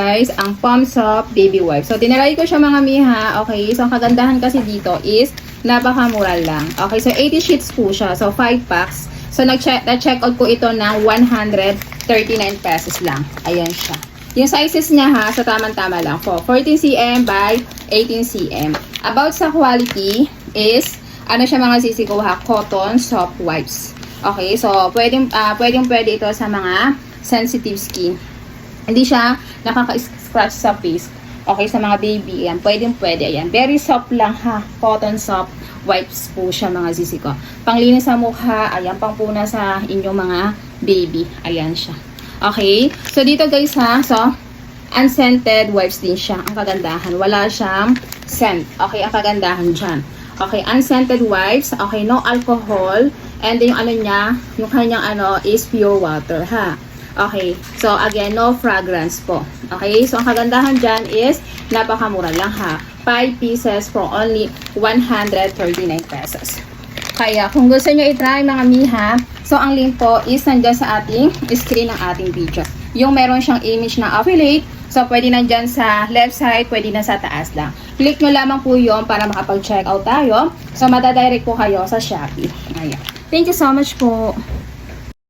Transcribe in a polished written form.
guys, ang Palm Soft Baby Wipe. So, tinry ko siya mga miha. Okay, so ang kagandahan kasi dito is napakamura lang. Okay, so 80 sheets po siya. So, 5 packs. So, na-check out ko ito ng 139 pesos lang. Ayan siya. Yung sizes niya ha, so tamang-tama lang. 14 cm by 18 cm. About sa quality is, ano siya mga sisi ko ha, cotton soft wipes. Okay, so pwede ito sa mga sensitive skin. Hindi siya nakaka-scratch sa face. Okay, sa mga baby, ayan, pwede, ayan. Very soft lang ha, cotton soft wipes po siya mga sisi ko. Panglinis sa mukha, ayan, pangpuna sa inyong mga baby. Ayan siya. Okay, so dito guys ha, so unscented wipes din siya. Ang kagandahan, wala siyang scent. Okay, ang kagandahan dyan. Okay, unscented wipes. Okay, no alcohol. And then yung ano niya, yung kanyang ano is pure water ha. Okay, so again, no fragrance po. Okay, so ang kagandahan dyan is napakamura lang ha. 5 pieces for only 139 pesos. Kaya kung gusto nyo i-try mga miha, so ang link po is nandyan sa ating screen ng ating video. Yung meron siyang image na affiliate, so pwede nandyan sa left side, pwede na sa taas lang. Click nyo lamang po yun para makapag-check out tayo. So madadirect po kayo sa Shopee. Ayan. Thank you so much po.